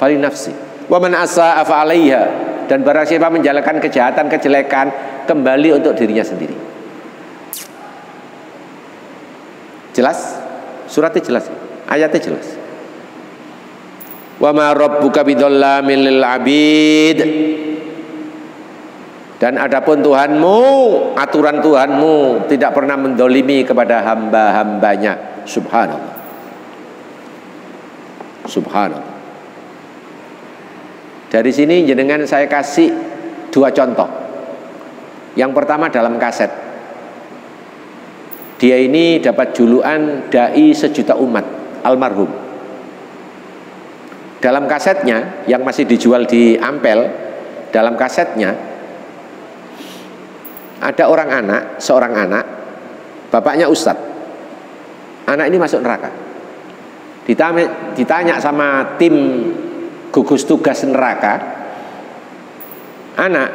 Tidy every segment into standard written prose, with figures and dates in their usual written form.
wali nafsi. Wa man asaa fa 'alaiha, dan barang siapa menjalankan kejahatan, kejelekan, kembali untuk dirinya sendiri. Jelas? Suratnya jelas, ayatnya jelas. Wa ma rabbuka bidzallamin lil 'abid, dan adapun Tuhanmu, aturan Tuhanmu tidak pernah mendolimi kepada hamba-hambanya. Subhanallah. Subhanallah. Dari sini jenengan saya kasih dua contoh. Yang pertama dalam kaset. Dia ini dapat julukan dai sejuta umat, almarhum. Dalam kasetnya yang masih dijual di Ampel, dalam kasetnya ada seorang anak, bapaknya ustadz. Anak ini masuk neraka. Ditanya sama tim gugus tugas neraka, anak,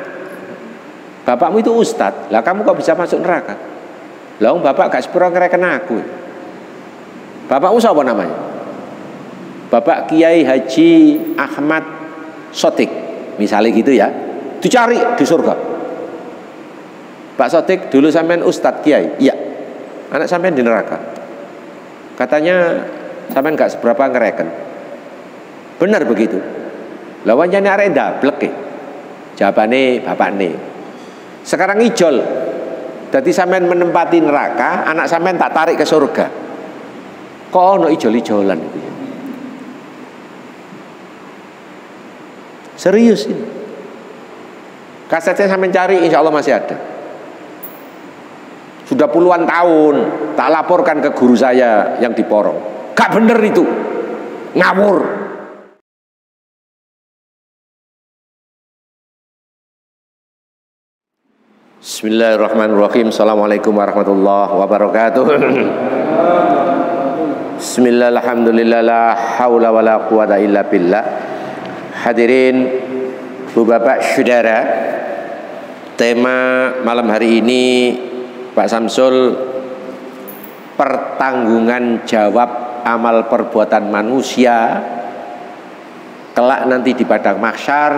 bapakmu itu ustadz, lah kamu kok bisa masuk neraka? Lah bapak gak sepura ngereken aku. Bapakmu siapa namanya? Bapak Kiai Haji Ahmad Sotik, misalnya gitu ya. Dicari di surga. Pak Sotik, dulu sampean ustadz Kiai? Iya. Anak sampean di neraka. Katanya sampean gak seberapa ngereken. Benar begitu. Lawannya arek ndablek e. Jawabane bapakne. Sekarang ijol. Dadi sampean menempati neraka, anak sampean tak tarik ke surga. Kok ono ijol-ijolan itu ya? Serius ini. Kasetnya sampean cari, insya Allah masih ada. Sudah puluhan tahun tak laporkan ke guru saya yang di Porong. Gak bener itu, ngawur. Bismillahirrahmanirrahim. Assalamualaikum warahmatullahi wabarakatuh. Bismillah, alhamdulillah, la haula wa la quwata illa billah. Hadirin, Bu Bapak Saudara, tema malam hari ini Pak Samsul, pertanggungan jawab amal perbuatan manusia kelak nanti di padang mahsyar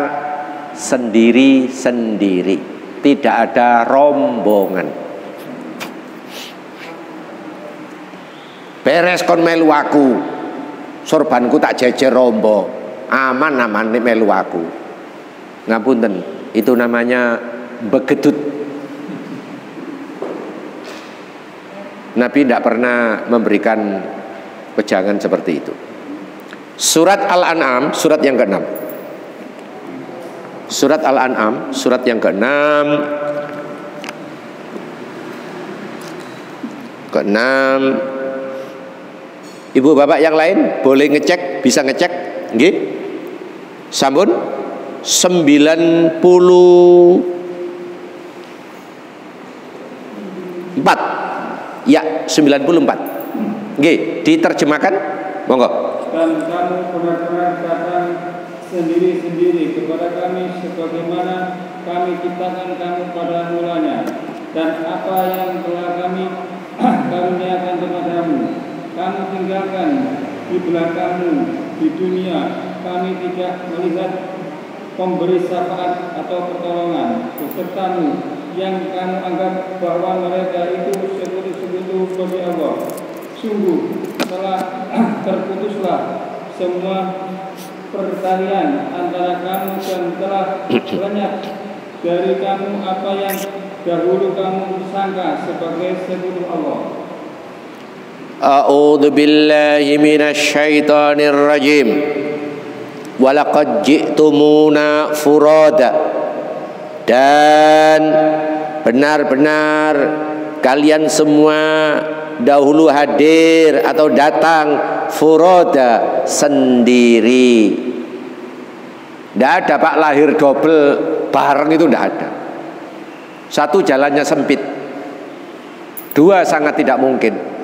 sendiri-sendiri, tidak ada rombongan. Beres kon melu aku, sorbanku tak jejer rombo, aman-aman nih melu aku. Ngapunten, itu namanya begedut. Nabi tidak pernah memberikan wejangan seperti itu. Surat Al-An'am, surat yang ke-6. Surat Al-An'am, surat yang ke-6. Ke-6. Ibu bapak yang lain boleh ngecek, bisa ngecek, nggih? Sampun 94. Ya, 94. Nggih, diterjemahkan. Monggo. Dan kamu benar-benar datang sendiri-sendiri kepada kami sebagaimana kami ciptakan kamu pada mulanya, dan apa yang telah kami karuniakan kepadamu kamu tinggalkan di belakangmu di dunia. Kami tidak melihat pemberi syafaat atau pertolongan besertamu yang kamu anggap bahwa mereka itu sekutu-sekutu bagi Allah. Sungguh telah terputuslah semua pertalian antara kamu dan telah lenyap dari kamu apa yang dahulu kamu sangka sebagai sekutu Allah. A'udzu billahi minasy syaithanir rajim. Walaqad ji'tumuna furada, dan benar-benar kalian semua dahulu hadir atau datang furoda, sendiri. Tidak ada Pak lahir double bareng, itu tidak ada. Satu, jalannya sempit. Dua, sangat tidak mungkin.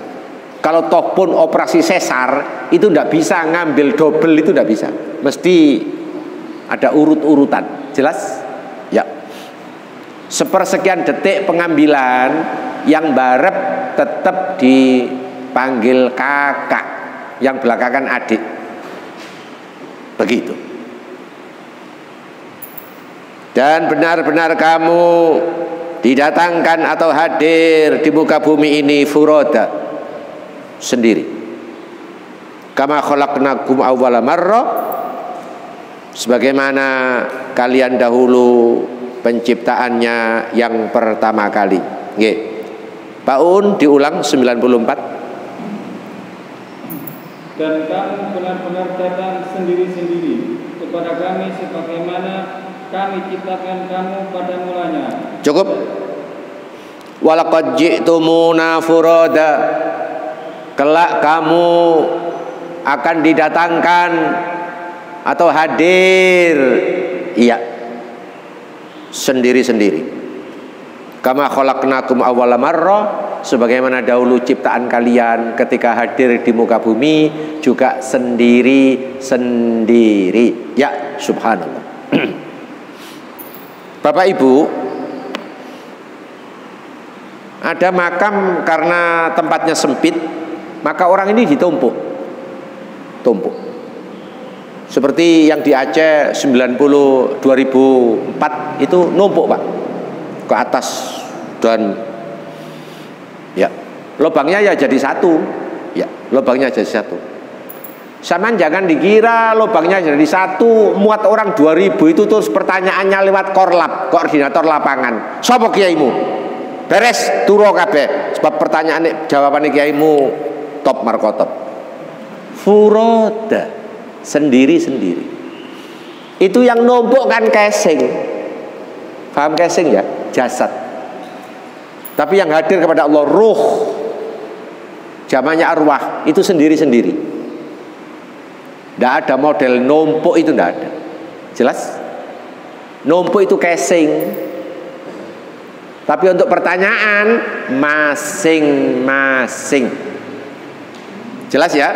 Kalau toh pun operasi sesar itu tidak bisa ngambil double, itu tidak bisa. Mesti ada urut-urutan. Jelas? Ya. Sepersekian detik pengambilan, yang barep tetap dipanggil kakak, yang belakangan adik. Begitu. Dan benar-benar kamu didatangkan atau hadir di muka bumi ini furoda, sendiri. Kama khalaqnakum awwala marrah, sebagaimana kalian dahulu penciptaannya yang pertama kali. Nggih. Pak Un diulang 94. Dan kamu benar-benar datang sendiri-sendiri kepada kami sebagaimana kami ciptakan kamu pada mulanya. Cukup. Walaqad ji'tumuna furada, kelak kamu akan didatangkan atau hadir, iya, sendiri-sendiri. Kama khalaqnakum awwala marrah, sebagaimana dahulu ciptaan kalian ketika hadir di muka bumi juga sendiri-sendiri. Ya, subhanallah. Bapak Ibu, ada makam karena tempatnya sempit, maka orang ini ditumpuk. Seperti yang di Aceh 2004 itu numpuk, Pak, ke atas, dan ya lubangnya ya jadi satu, ya lubangnya jadi satu. Saman jangan dikira lubangnya jadi satu muat orang 2000 itu terus pertanyaannya lewat korlap, koordinator lapangan. Sopo kiaimu? Beres turu kabeh, sebab pertanyaan jawaban kiaimu top markotop. Furoda, sendiri-sendiri. Itu yang numpuk kan casing. Paham casing ya? Jasad. Tapi yang hadir kepada Allah ruh, jamannya arwah, itu sendiri-sendiri. Tidak ada model numpuk, itu tidak ada. Jelas? Numpuk itu casing. Tapi untuk pertanyaan masing-masing. Jelas ya?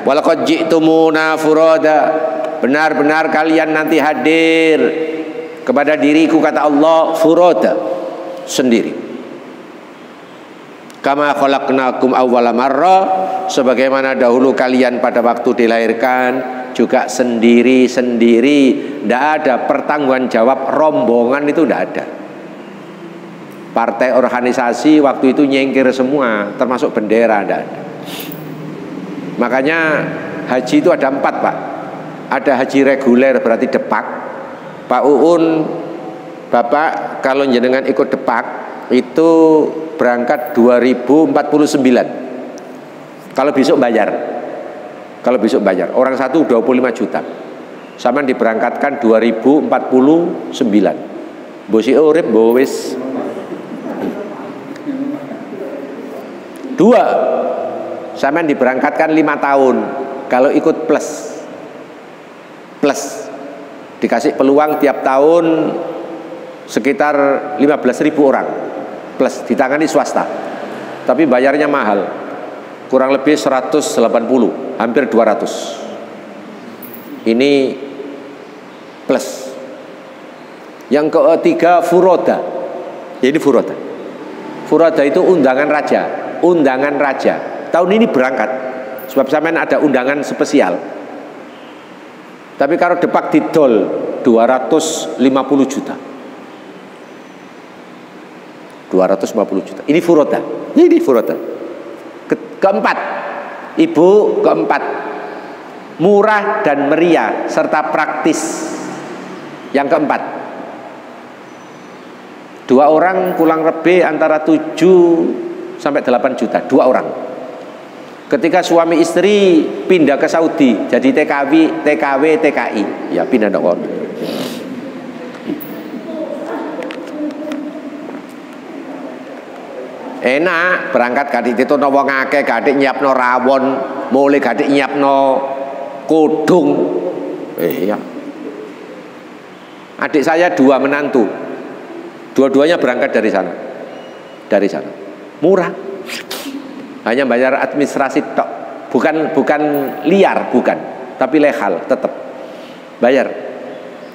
Walaqad ji'tumuna furada, benar-benar kalian nanti hadir kepada diriku, kata Allah, furada, sendiri. Kama khalaqnakum awwala marrah, sebagaimana dahulu kalian pada waktu dilahirkan juga sendiri-sendiri. Tidak ada pertanggungan jawab rombongan, itu tidak ada. Partai organisasi waktu itu nyengkir semua, termasuk bendera, tidak ada. Makanya haji itu ada 4, Pak. Ada haji reguler, berarti depak. Pak Uun, Bapak kalau jenengan ikut depak itu berangkat 2049. Kalau besok bayar. Kalau besok bayar. Orang satu 25 juta. Sama diberangkatkan 2049. Bosi urip bowis. 2. Sama diberangkatkan 5 tahun. Kalau ikut plus dikasih peluang tiap tahun sekitar 15.000 orang plus, ditangani swasta, tapi bayarnya mahal, kurang lebih 180, hampir 200. Ini plus. Yang ketiga furoda. Jadi furoda itu undangan raja. Tahun ini berangkat sebab sampean ada undangan spesial. Tapi kalau depak didol 250 juta. 250 juta. Ini furoda. Keempat, ibu, murah dan meriah serta praktis. Yang keempat, 2 orang kurang lebih antara 7 sampai 8 juta. 2 orang. Ketika suami istri pindah ke Saudi, jadi TKW, TKI, ya pindah dokon. Enak berangkat gadik itu wong akeh, gadik nyiapno rawon, mulai gadik nyiapno kodung. Iya. Adik saya 2 menantu, dua-duanya berangkat dari sana. Murah. Hanya bayar administrasi tok, bukan liar, bukan, tapi legal, tetap bayar.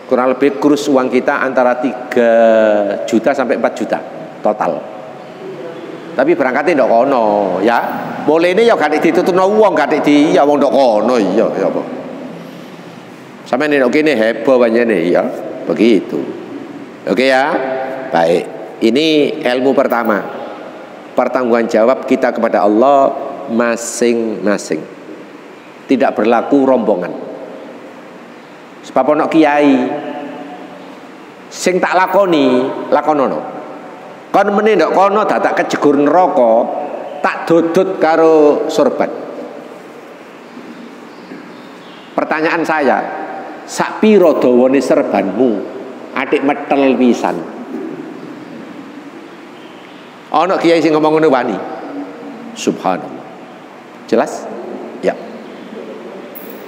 Kurang lebih kurs uang kita antara 3 juta sampai 4 juta total. Tapi berangkatnya ndok kono, ya. Boleh ini ya gak ditutupno wong, gak di ya wong ndok kono, iya apa. Sampeyan nek kene heboh banjane ya, begitu. Oke ya, baik. Ini ilmu pertama, pertanggungan jawab kita kepada Allah masing-masing. Tidak berlaku rombongan. Sebab ono kiai sing tak lakoni, lakonono. Kon meneh ndok kono dadak kejegur neraka, tak dodot karo sorban. Pertanyaan saya, sak pira dawane serbanmu? Adik metel pisan. Ono kiai sing ngomong ngono wani. Subhanallah. Jelas? Ya.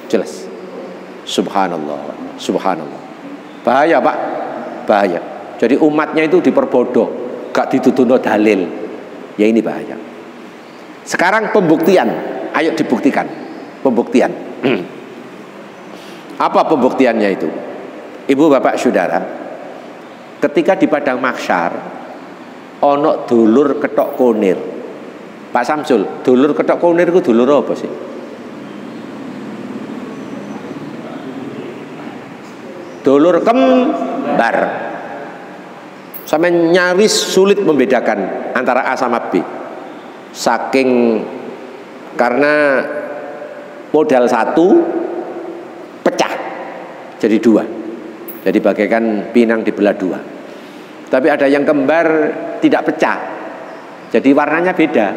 Jelas. Subhanallah. Subhanallah. Bahaya, Pak. Bahaya. Jadi umatnya itu diperbodoh, gak dituduhno dalil. Ya ini bahaya. Sekarang pembuktian. Ayo dibuktikan. Pembuktian. Apa pembuktiannya itu? Ibu bapak saudara, ketika di padang mahsyar ono dulur ketok kunir. Pak Samsul, dulur ketok kunir itu dulur apa sih? Dulur kembar. Sampai nyaris sulit membedakan antara A sama B. Saking karena modal satu pecah jadi dua. Jadi bagaikan pinang dibelah dua. Tapi ada yang kembar tidak pecah. Jadi warnanya beda.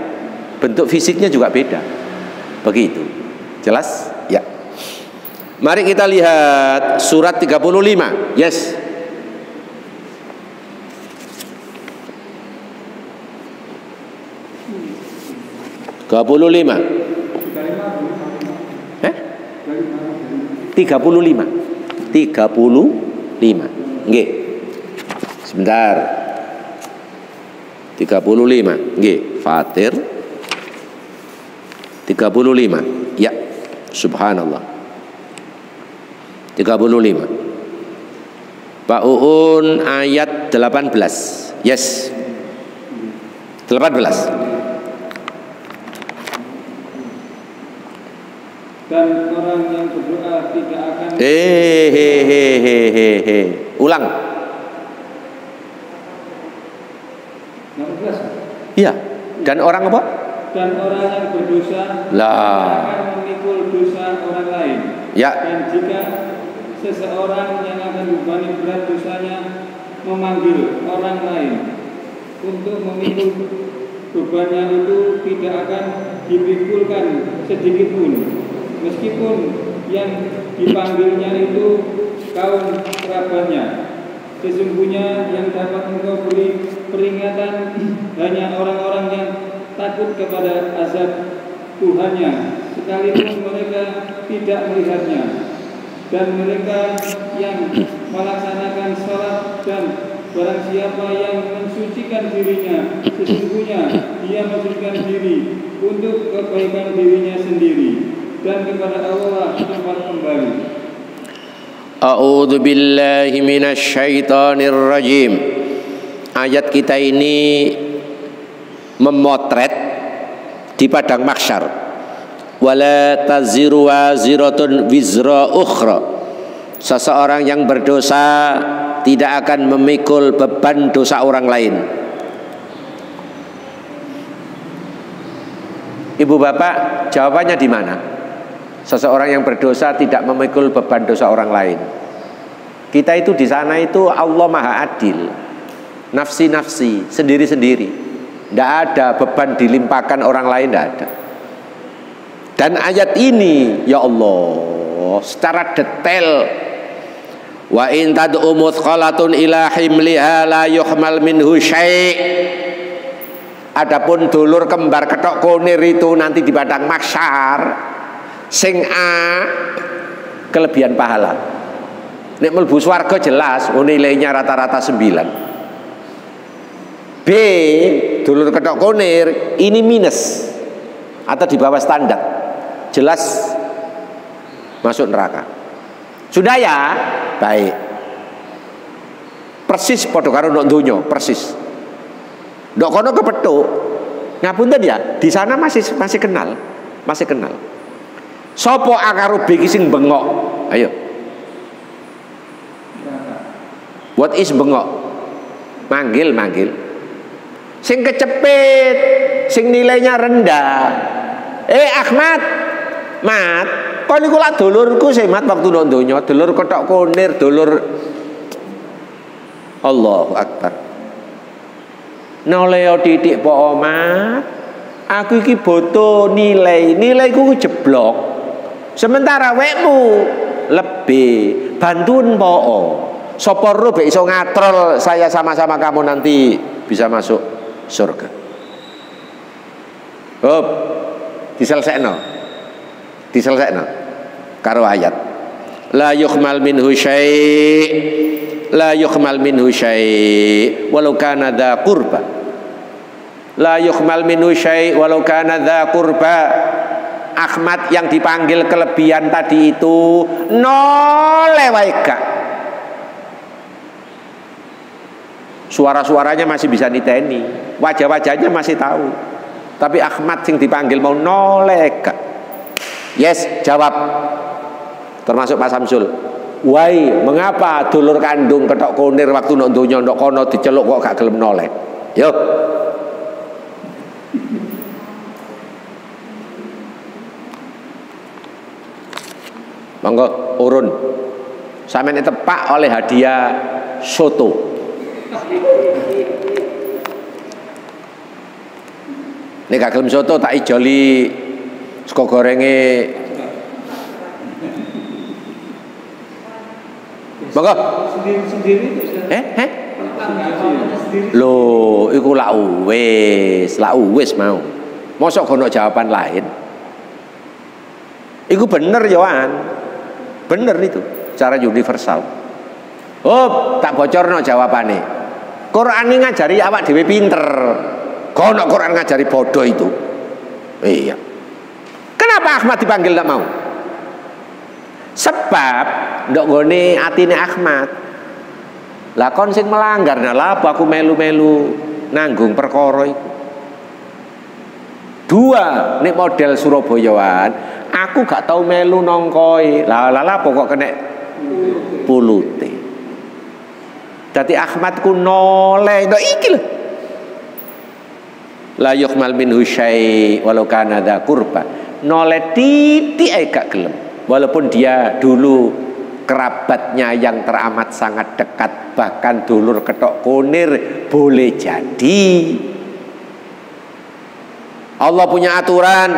Bentuk fisiknya juga beda. Begitu. Jelas? Ya. Mari kita lihat surat 35. Yes. (35) 35. Nggih. Sebentar. 35. Nggih, Fatir. 35. Ya. Subhanallah. 35. Pak Uun ayat 18. Yes. 18. Dan orang yang berdoa tidak akan Ulang. 16. Iya. Dan orang apa? Dan orang yang berdosa lah akan memikul dosa orang lain. Ya. Dan jika seseorang yang akan dibebani berat dosanya memanggil orang lain untuk memikul bebannya, itu tidak akan dipikulkan sedikit pun, meskipun yang dipanggilnya itu kaum kerabatnya. Sesungguhnya yang dapat engkau beri peringatan hanya orang-orang yang takut kepada azab Tuhannya, sekalipun mereka tidak melihatnya. Dan mereka yang melaksanakan salat, dan barang siapa yang mensucikan dirinya, sesungguhnya dia mensucikan diri untuk kebaikan dirinya sendiri, dan kepada Allah tempat kembali. A'udzu billahi minasyaitonir rajim. Ayat kita ini memotret di padang mahsyar. Wala taziru waziratun wizra ukhra. Seseorang yang berdosa tidak akan memikul beban dosa orang lain. Ibu bapak, jawabannya di mana? Seseorang yang berdosa tidak memikul beban dosa orang lain. Kita itu di sana itu Allah Maha Adil. Nafsi-nafsi, sendiri-sendiri. Tidak ada beban dilimpahkan orang lain, tidak ada. Dan ayat ini, ya Allah, secara detail, wa in tad'u muthqalatun ila himliha la yuhmal minhu syai'. Adapun dulur kembar ketok kunir itu nanti di padang mahsyar, sing A kelebihan pahala. Nek mlebu swarga jelas nilainya rata-rata 9. B dulur ketok kunir ini minus atau di bawah standar. Jelas masuk neraka. Sudah ya? Baik. Persis padha karo ndok donya, persis. Ndok kono kepethuk. Ngapunten ya, di sana masih kenal, masih kenal. Sopo A karo B ki sing bengok? Ayo. What is bengok? manggil. Sing kecepit, sing nilainya rendah. Ahmad, Mat, kok niku lak dulurku sih Mat waktu nang donya, dulur ketok kunir, dulur. Allahu Akbar. Noleo titik po Mat. Aku iki boto nilaiku jeblok. Sementara wekmu lebih bantuin po. Sapa ro be iso ngatrol saya sama-sama kamu nanti bisa masuk surga. Hop, diselesaikan karo ayat la yukhmal minhu syai' walau kana dza qurba. La yukhmal minhu syai' walau kana dza qurba. Ahmad yang dipanggil kelebihan tadi itu noleh wae gak. Suara-suaranya masih bisa niteni, wajah-wajahnya masih tahu. Tapi Ahmad sing dipanggil mau noleh gak. Yes, jawab. Termasuk Pak Samsul. Wai, mengapa dulur kandung ketok kunir waktu ndok donya ndok kono diceluk kok gak gelem noleh? Yo. Monggo urun. Sampeyan tepak oleh hadiah soto. Nek gak gelem soto tak ijoli sego gorenge. Monggo. Sendiri. Loh, iku lak wis mau. Mosok ono jawaban lain. Iku bener Yohan. Bener itu, cara universal. Oh, tak bocorno jawabane. Quran ini ngajari awak dhewe pinter. Kono Quran ngajari bodoh itu. Iya. Kenapa Ahmad dipanggil tak mau? Sebab ndok nggone atine Ahmad. Lah kon sing melanggar nah apa aku melu-melu nanggung perkara iku. Dua, nek model Surabayaan, aku gak tau melu nongkoi. Lah pokok kena pulute. Dadi Ahmad ku noleh ndok iki lho. La yukhmal minhu syai' walau kana dza qurba. Noleh titik ae gak gelem. Walaupun dia dulu kerabatnya yang teramat sangat dekat, bahkan dulur ketok kunir boleh jadi. Allah punya aturan.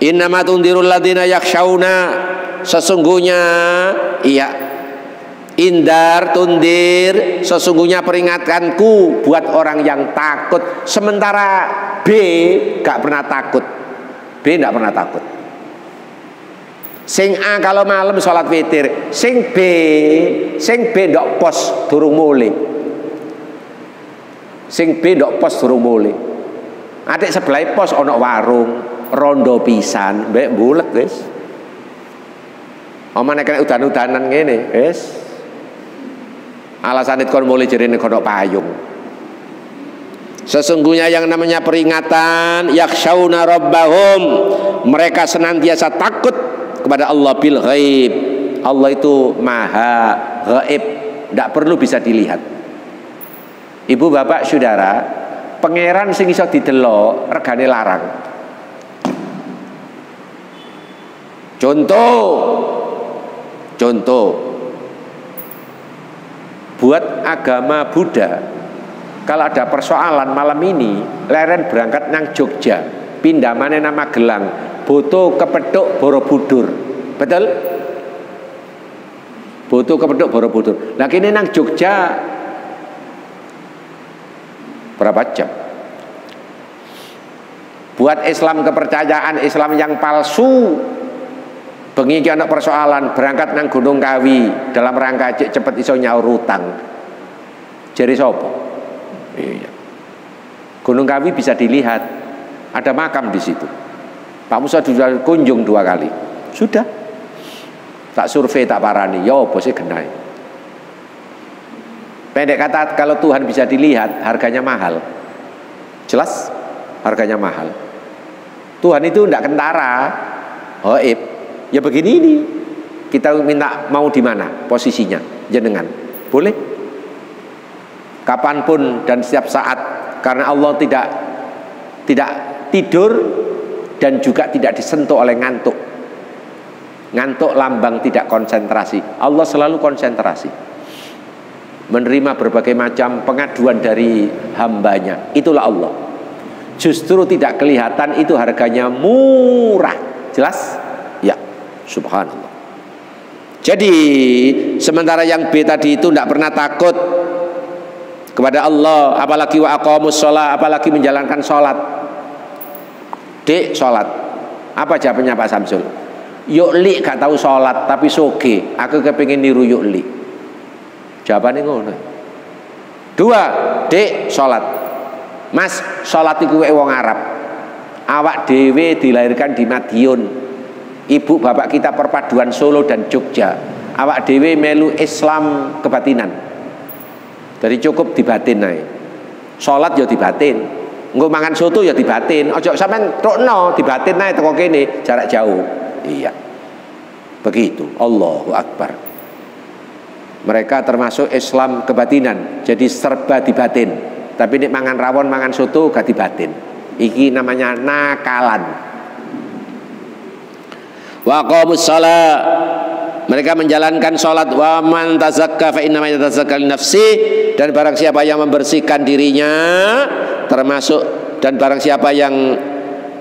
Innama tundirul ladzina yakhshawna. Sesungguhnya iya, indar tundir, sesungguhnya peringatanku buat orang yang takut. Sementara B gak pernah takut. B gak pernah takut. Sing A kalau malam sholat witir, sing B ndok pos durung mulih. Sing B ndok pos durung mulih. Adik sebelah pos ono warung, rondo pisan, mbek bulet wis. Omane kena udan-udanan ngene, wis. Alasan itu kon mulih jerene kono payung. Sesungguhnya yang namanya peringatan, yakhshawna rabbahum, mereka senantiasa takut kepada Allah bil ghaib. Allah itu maha ghaib, tidak perlu bisa dilihat. Ibu bapak saudara, pangeran sing iso didelok regane larang. Contoh buat agama Buddha, kalau ada persoalan malam ini leren berangkat nang Jogja, pindah mana nama Gelang, boto kepeduk Borobudur, betul? Boto kepeduk Borobudur. Nah kini nang Jogja berapa jam? Buat Islam kepercayaan Islam yang palsu. Bengi iki ana persoalan berangkat nang Gunung Kawi dalam rangka cepet iso nyaur utang. Jari sapa? Iya. Gunung Kawi bisa dilihat, ada makam di situ. Pak Musa sudah kunjung 2 kali. Sudah. Tak survei tak parani, ya apa sih genai. Pendek kata, kalau Tuhan bisa dilihat, harganya mahal. Jelas harganya mahal. Tuhan itu tidak kentara, hoib. Ya begini ini, kita minta mau di mana posisinya, jenengan, boleh? kapanpun dan setiap saat, karena Allah tidak tidur dan juga tidak disentuh oleh ngantuk. Ngantuk lambang tidak konsentrasi. Allah selalu konsentrasi, menerima berbagai macam pengaduan dari hambanya. Itulah Allah. Justru tidak kelihatan, itu harganya murah. Jelas? Ya, subhanallah. Jadi sementara yang B tadi itu tidak pernah takut kepada Allah, apalagi wa aqamus sholat, apalagi menjalankan sholat. D, sholat. Apa jawabannya Pak Samsul? Yukli gak tahu sholat tapi soge, aku kepingin niru Yukli. Jawabannya ngono. 2, D, sholat. Mas, sholat itu wong Arab. Awak dewe dilahirkan di Madiun. Ibu bapak kita perpaduan Solo dan Jogja. Awak dewe melu Islam kebatinan. Jadi cukup dibatin ae. Sholat ya dibatin. Engko mangan soto ya dibatin. Ojo sampean tokno dibatin ae teko kene, jarak jauh. Iya. Begitu. Allahu Akbar. Mereka termasuk Islam kebatinan. Jadi serba dibatin. Tapi nek mangan rawon, mangan soto gak dibatin. Iki namanya nakalan. Wa qamus shalah, mereka menjalankan sholat. Wa man tazakka fa innama yatazakka li nafsi, dan barang siapa yang membersihkan dirinya, termasuk, dan barang siapa yang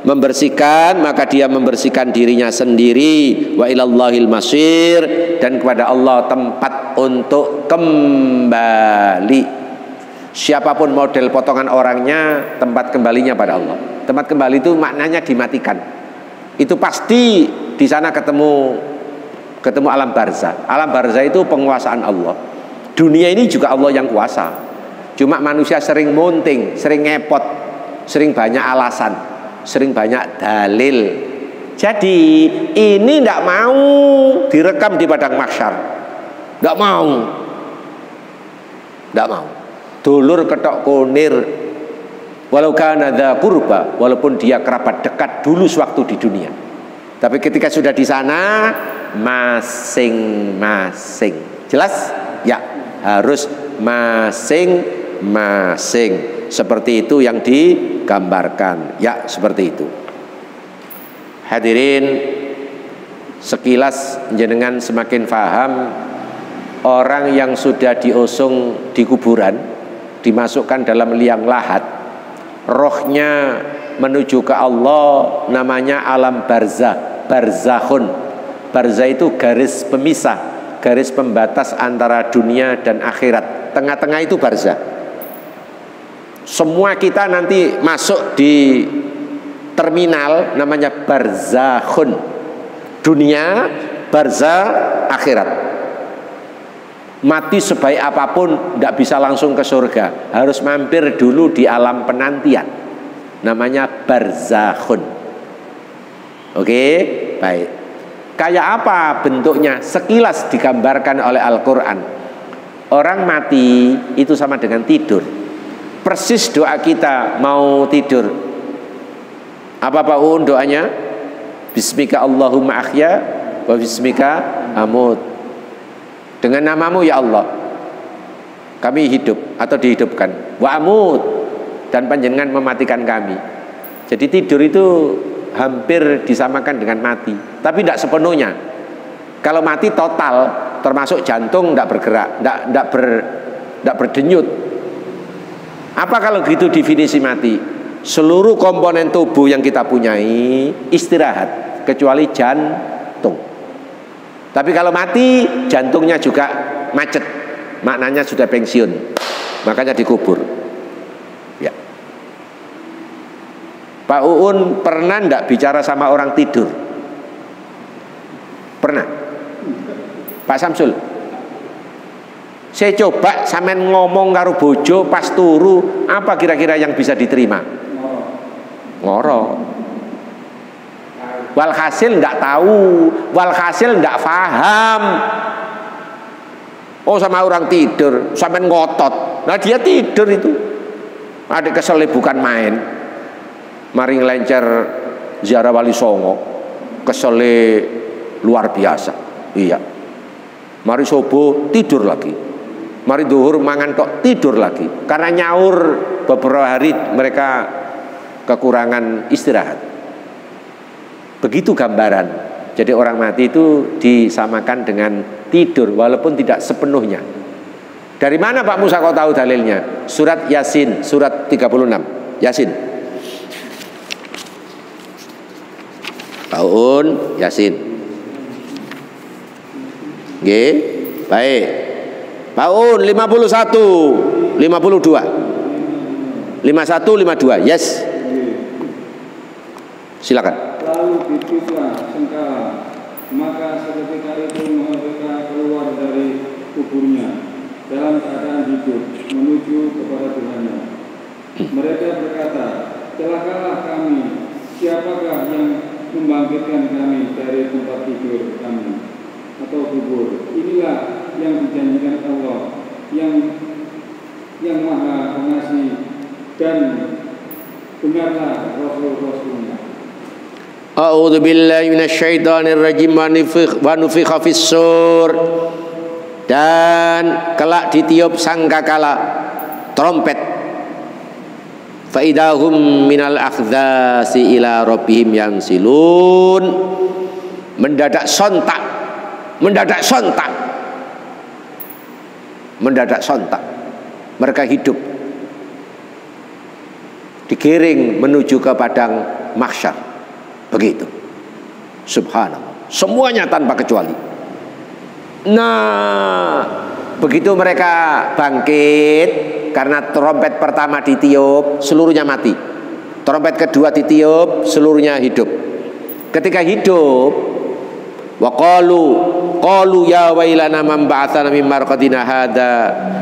membersihkan, maka dia membersihkan dirinya sendiri. Wa ilallahil masir, dan kepada Allah tempat untuk kembali. Siapapun model potongan orangnya, tempat kembalinya pada Allah. Tempat kembali itu maknanya dimatikan. Itu pasti di sana ketemu alam barzah. Alam barzah itu penguasaan Allah. Dunia ini juga Allah yang kuasa. Cuma manusia sering monting, sering ngepot, sering banyak alasan, sering banyak dalil. Jadi ini tidak mau direkam di padang mahsyar. Tidak mau. Tidak mau. Dulur ketok kunir, walau kana dza qurba, walaupun dia kerabat dekat dulu sewaktu di dunia. Tapi ketika sudah di sana, masing-masing. Jelas? Ya, harus masing-masing. Seperti itu yang digambarkan. Ya, seperti itu. Hadirin, sekilas jenengan semakin paham, orang yang sudah diusung di kuburan, dimasukkan dalam liang lahat, rohnya menuju ke Allah, namanya alam barzah, barzakhun. Barzah itu garis pemisah, garis pembatas antara dunia dan akhirat. Tengah-tengah itu barzah. Semua kita nanti masuk di terminal namanya barzakhun. Dunia, barzah, akhirat. Mati sebaik apapun tidak bisa langsung ke surga, harus mampir dulu di alam penantian, namanya barzakhun. Oke, baik. Kayak apa bentuknya? Sekilas digambarkan oleh Al-Quran. Orang mati itu sama dengan tidur. Persis doa kita mau tidur. Apa Pak Uun doanya? Bismika Allahumma ahya wa bismika amut. Dengan namamu ya Allah kami hidup atau dihidupkan. Wa amut, dan panjenengan mematikan kami. Jadi tidur itu hampir disamakan dengan mati, tapi tidak sepenuhnya. Kalau mati total, termasuk jantung tidak bergerak, tidak berdenyut. Apa kalau gitu definisi mati? Seluruh komponen tubuh yang kita punyai istirahat, kecuali jantung. Tapi kalau mati, jantungnya juga macet, maknanya sudah pensiun, makanya dikubur. Ya. Pak Uun pernah enggak bicara sama orang tidur? Pernah? Pak Samsul? Saya coba sampean ngomong karo bojo pas turu, apa kira-kira yang bisa diterima? Ngoro. Walhasil enggak tahu, walhasil enggak paham. Oh, sama orang tidur sampean ngotot. Nah, dia tidur itu. Ada kesel bukan main. Mari ngelencer ziarah Wali Songo, kesele luar biasa. Iya. Mari sobo tidur lagi. Mari duhur mangan tok tidur lagi. Karena nyaur beberapa hari mereka kekurangan istirahat. Begitu gambaran. Jadi orang mati itu disamakan dengan tidur walaupun tidak sepenuhnya. Dari mana Pak Musa kau tahu dalilnya? Surat Yasin, surat 36. Yasin. Tahun Yasin. Nggih, baik. Tahun 51, 52. 51, 52. Yes. Silakan. Lalu ditiuplah sengkala, maka seketika itu mereka keluar dari kuburnya dalam keadaan hidup menuju kepada Tuhannya. Mereka berkata, celakalah kami, siapakah yang membangkitkan kami dari tempat tidur kami atau kubur? Inilah yang dijanjikan Allah yang Maha Pengasih, dan benarlah Rasul-Rasulnya. A'udzu billahi minasyaitonir rajim wa nufikha fis-sur. Dan kelak ditiup sangkakala trompet, fa idahum minal akhdasi ila rabbihim yansilun. Mendadak sontak mereka hidup, digiring menuju ke padang mahsyar. Begitu. Subhanallah. Semuanya tanpa kecuali. Nah, begitu mereka bangkit karena trompet pertama ditiup, seluruhnya mati. Trompet kedua ditiup, seluruhnya hidup. Ketika hidup, wa qalu ya wailana man ba'atsana min marqadina hadza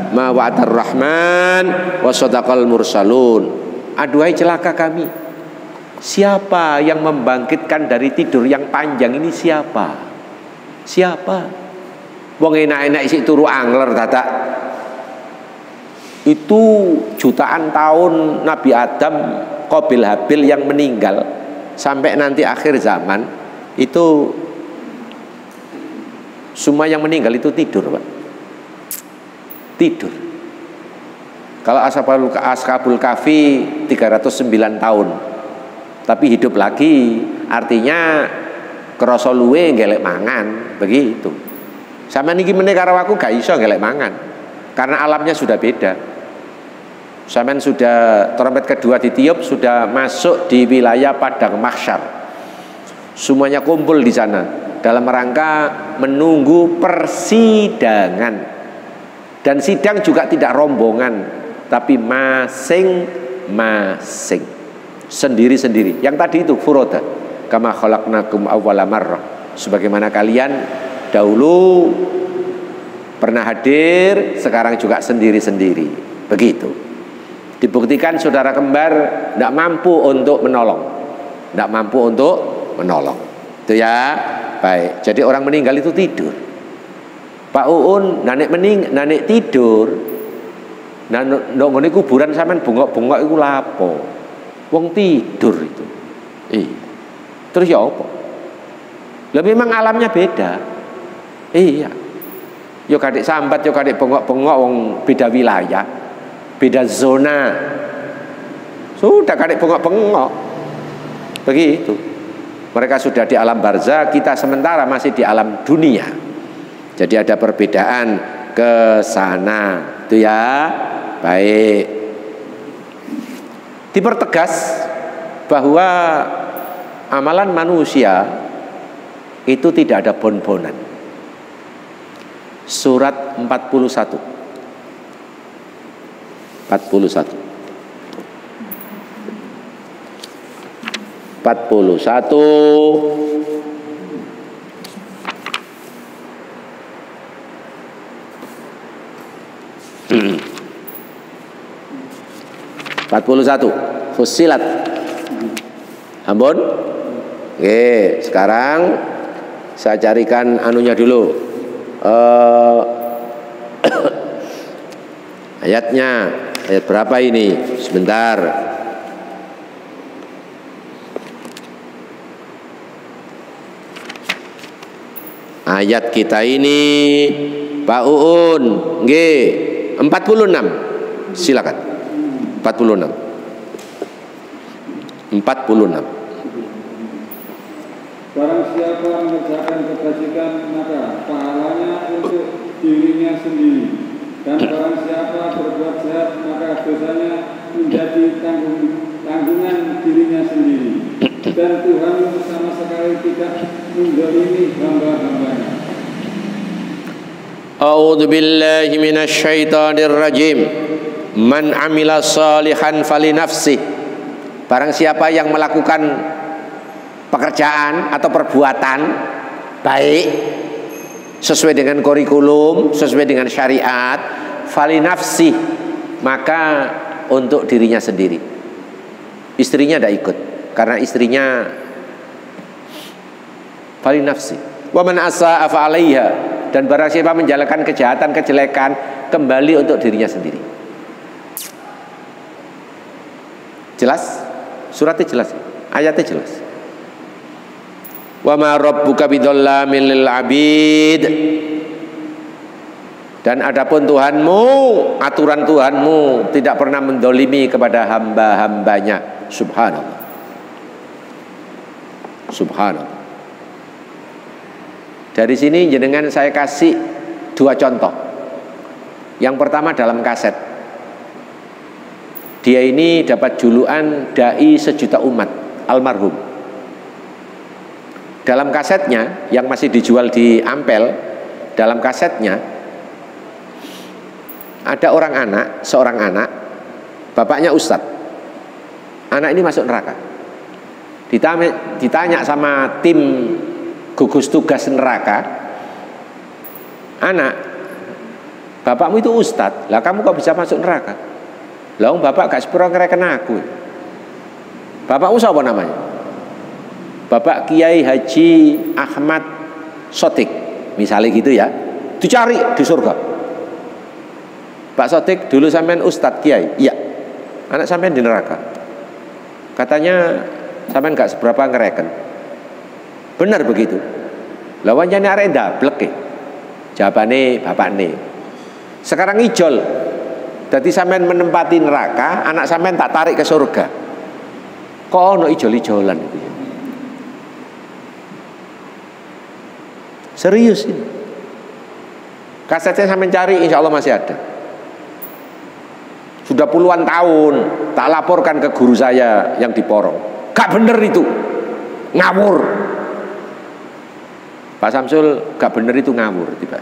ma wa'adar rahman wa sadaqal mursalun. Aduhai celaka kami. Siapa yang membangkitkan dari tidur yang panjang ini? Siapa? Wong enak-enak isi turu angler dadak. Itu jutaan tahun Nabi Adam, Qabil Habil yang meninggal sampai nanti akhir zaman itu semua yang meninggal itu tidur, Pak. Tidur. Kalau Ashabul Kahfi 309 tahun. Tapi hidup lagi, artinya krasa luwe ngelek mangan, begitu. Sama niki meneh karo aku gak iso ngelek mangan. Karena alamnya sudah beda. Sampean sudah trompet kedua ditiup, sudah masuk di wilayah padang mahsyar. Semuanya kumpul di sana dalam rangka menunggu persidangan. Dan sidang juga tidak rombongan, tapi masing-masing, sendiri-sendiri. Yang tadi itu furoda, kama khalaqnakum awwala marrah, sebagaimana kalian dahulu pernah hadir, sekarang juga sendiri-sendiri. Begitu. Dibuktikan saudara kembar tidak mampu untuk menolong. Itu ya. Baik. Jadi orang meninggal itu tidur. Pak Uun nanek tidur. Nek ngene kuburan sampean bengok-bengok iku lapo? Wong tidur itu. Terus ya apa? Lah memang alamnya beda. Iya. Yo kadek sambat, yo kadek bengok-bengok, wong beda wilayah, beda zona. Sudah kadek bengok-bengok. Begitu. Mereka sudah di alam barzah, kita sementara masih di alam dunia. Jadi ada perbedaan ke sana. Itu ya. Baik. Dipertegas bahwa amalan manusia itu tidak ada bon-bonan. Surat 41. Fussilat. Ampun. Oke, sekarang saya carikan anunya dulu. Ayatnya, ayat berapa ini? Sebentar. Ayat kita ini, Pak Uun, nggih. 46. Silakan. 46. 46. Barang siapa mengerjakan kebajikan maka pahalanya untuk dirinya sendiri, dan barang siapa berbuat jahat maka dosanya menjadi tanggungan dirinya sendiri, dan Tuhan sama sekali tidak menzalimi hamba-hambanya. A'udzu billahi minasy syaithanir rajim. Man amila shalihan falinafsih. Barang siapa yang melakukan pekerjaan atau perbuatan baik sesuai dengan kurikulum, sesuai dengan syariat, falinafsih, maka untuk dirinya sendiri. Istrinya tidak ikut karena istrinya falinafsih. Wa man asaa fa 'alaiha, dan barang siapa menjalankan kejahatan, kejelekan, kembali untuk dirinya sendiri. Jelas? Suratnya jelas, ayatnya jelas. Wa ma rabbuka bidzallamin lil 'abid. Dan adapun Tuhanmu, aturan Tuhanmu tidak pernah mendolimi kepada hamba-hambanya. Subhanallah. Subhanallah. Dari sini jenengan saya kasih dua contoh. Yang pertama dalam kaset. Dia ini dapat julukan dai sejuta umat, almarhum. Dalam kasetnya yang masih dijual di Ampel, dalam kasetnya ada seorang anak, bapaknya ustadz. Anak ini masuk neraka. Ditanya sama tim gugus tugas neraka, anak, bapakmu itu ustadz, lah kamu kok bisa masuk neraka? Lah bapak gak sepuro ngereken aku. Bapakmu siapa namanya? Bapak Kiai Haji Ahmad Sotik, misalnya gitu ya. Dicari di surga. Pak Sotik, dulu sampean Ustadz Kiai. Iya. Anak sampean di neraka. Katanya sampean gak seberapa ngereken. Benar begitu. Lawannya arek ndablek e. Jawabane bapakne. Sekarang ijol. Jadi sampean menempati neraka, anak sampean tak tarik ke surga. Kok ono ijol-ijolan itu ya? Serius ini. Kasetnya saya mencari, insya Allah masih ada. Sudah puluhan tahun tak laporkan ke guru saya yang di Porong. Gak bener itu, ngawur. Pak Samsul, gak bener itu ngawur tiba.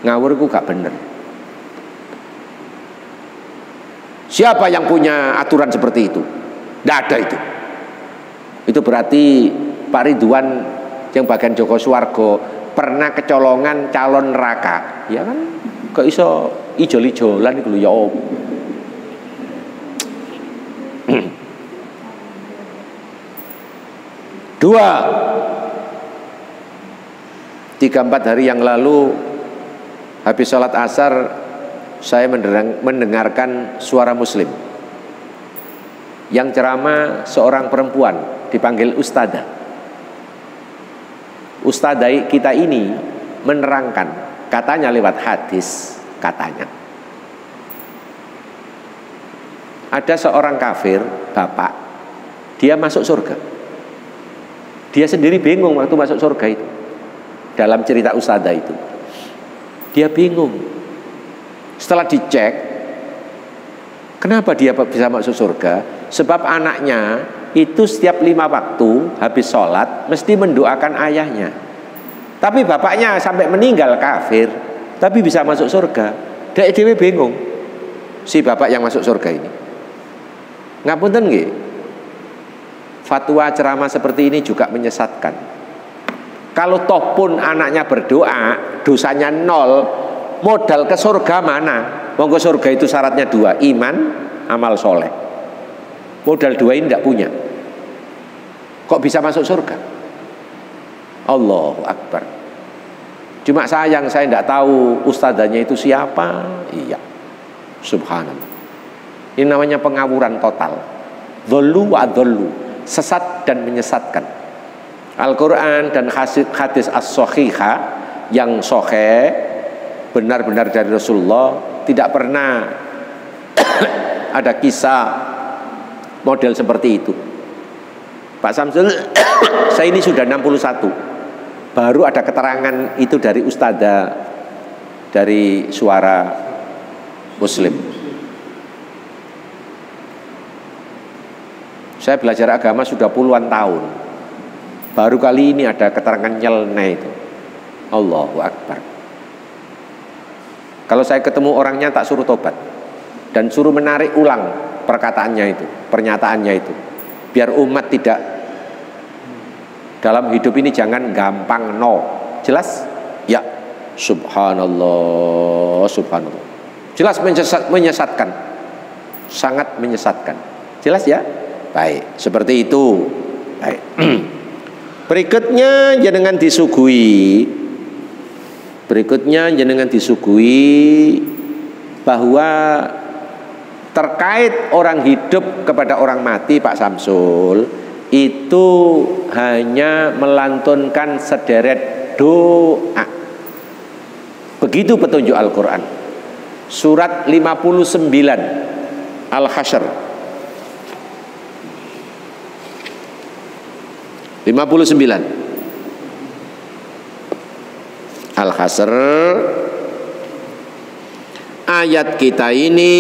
Ngawur itu gak bener. Siapa yang punya aturan seperti itu? Tidak ada itu. Itu berarti Pak Ridwan yang bagian Joko Suwargo pernah kecolongan calon neraka, ya kan? Kok iso ijol-ijolan itu ya om. Dua, 3-4 hari yang lalu habis sholat asar saya mendengarkan suara muslim yang ceramah seorang perempuan dipanggil ustadzah. Ustadzah kita ini menerangkan, katanya lewat hadis, katanya ada seorang kafir, bapak, dia masuk surga. Dia sendiri bingung waktu masuk surga itu. Dalam cerita ustadzah itu, dia bingung. Setelah dicek, kenapa dia bisa masuk surga? Sebab anaknya itu setiap 5 waktu habis sholat mesti mendoakan ayahnya. Tapi bapaknya sampai meninggal kafir, tapi bisa masuk surga. Dek dewe bingung, si bapak yang masuk surga ini. Ngapunten nggih, fatwa ceramah seperti ini juga menyesatkan. Kalau toh pun anaknya berdoa, dosanya 0, modal ke surga mana? Monggo surga itu syaratnya 2, iman, amal soleh. Modal 2 ini tidak punya. Kok bisa masuk surga? Allahu Akbar. Cuma sayang saya tidak tahu ustadzanya itu siapa. Iya, subhanallah. Ini namanya pengawuran total. Dzallu wa dzallu, sesat dan menyesatkan. Al-Quran dan hadis as-sahihah yang sahih benar-benar dari Rasulullah, tidak pernah ada kisah model seperti itu. Pak Samsul, saya ini sudah 61, baru ada keterangan itu dari ustadzah dari Suara Muslim. Saya belajar agama sudah puluhan tahun, baru kali ini ada keterangan nyeleneh itu. Allahu Akbar. Kalau saya ketemu orangnya tak suruh tobat dan suruh menarik ulang perkataannya itu, pernyataannya itu, biar umat tidak dalam hidup ini jangan gampang no. Jelas? Ya. Subhanallah, subhanallah. Jelas menyesatkan, sangat menyesatkan. Jelas ya? Baik, seperti itu. Baik. Berikutnya jenengan disuguhi bahwa terkait orang hidup kepada orang mati, Pak Samsul, itu hanya melantunkan sederet doa. Begitu petunjuk Al-Quran. Surat 59 Al-Hasyr 59 Al-Hasyr, ayat kita ini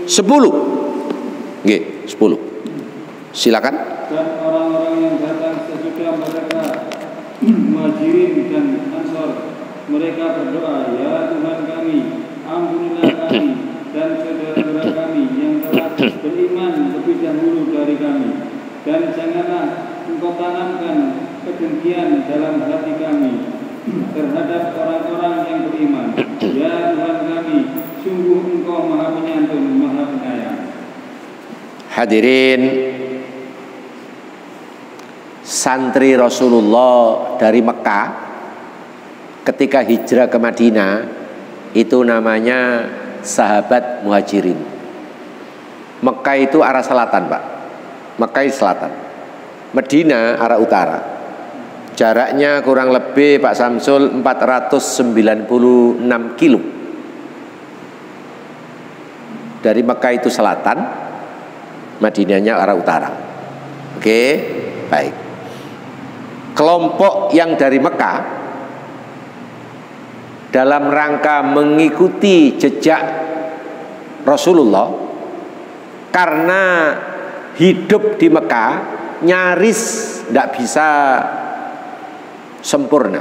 10. Nggih, 10. Silakan. Dan orang-orang yang datang sesudah mereka Muhajirin dan Ansor, mereka berdoa, ya Tuhan kami, ampunilah kami dan saudara-saudara kami yang telah beriman lebih dahulu dari kami, dan janganlah Engkau tanamkan kedengkian dalam hati kami terhadap orang-orang yang beriman. Ya Tuhan kami, sungguh Engkau Maha Penyantun, Maha Penyayang. Hadirin, santri Rasulullah dari Mekah ketika hijrah ke Madinah itu namanya sahabat Muhajirin. Mekah itu arah selatan, Pak. Mekah itu selatan, Madinah arah utara. Jaraknya kurang lebih, Pak Samsul, 496 kilo. Dari Mekah itu selatan, Madinahnya arah utara. Oke, baik. Kelompok yang dari Mekah dalam rangka mengikuti jejak Rasulullah, karena hidup di Mekah nyaris tidak bisa sempurna.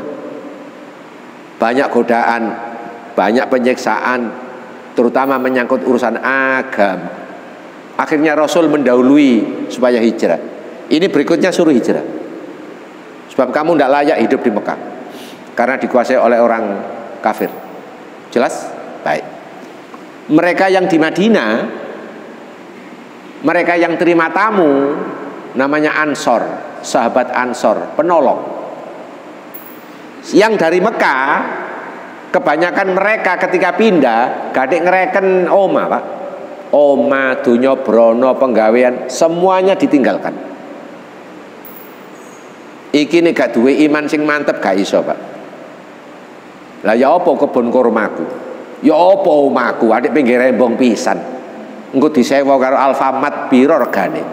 Banyak godaan, banyak penyiksaan, terutama menyangkut urusan agama. Akhirnya Rasul mendahului supaya hijrah. Ini berikutnya suruh hijrah, sebab kamu tidak layak hidup di Mekah karena dikuasai oleh orang kafir. Jelas? Baik. Mereka yang di Madinah, mereka yang terima tamu, namanya Ansor, sahabat Ansor, penolong. Yang dari Mekah, kebanyakan mereka ketika pindah gadek ngereken oma, Pak. Oma, dunya brono, penggawean, semuanya ditinggalkan. Iki nih gak duwe iman sing mantep gak iso, Pak. Lah ya apa kebon kurmaku, ya apa omaku, adik pinggir rembong pisan, engko disewa karo Alfamart piro regane,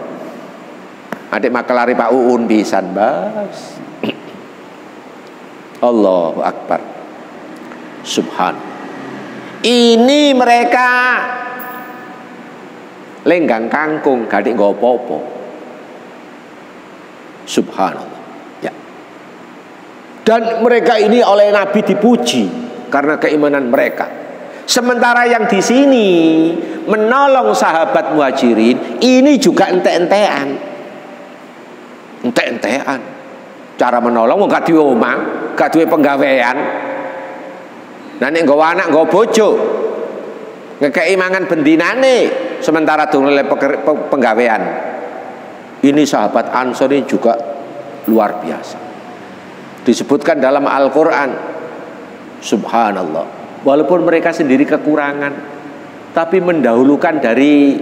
adik makelari Pak Uun pisan, Bas. Allahu Akbar. Subhan. Ini mereka lenggang kangkung, gadik nggo apa-apa. Subhanallah. Ya. Dan mereka ini oleh Nabi dipuji karena keimanan mereka. Sementara yang di sini menolong sahabat Muhajirin ini juga ente-entean. Ente-entean. Cara menolong gak duwe omah, gak duwe penggawean. Nah nek nggawa anak, nggawa bojo, ngekei mangan bendinane, sementara durung oleh penggawean. Ini sahabat Ansor ini juga luar biasa. Disebutkan dalam Al-Quran, subhanallah, walaupun mereka sendiri kekurangan, tapi mendahulukan dari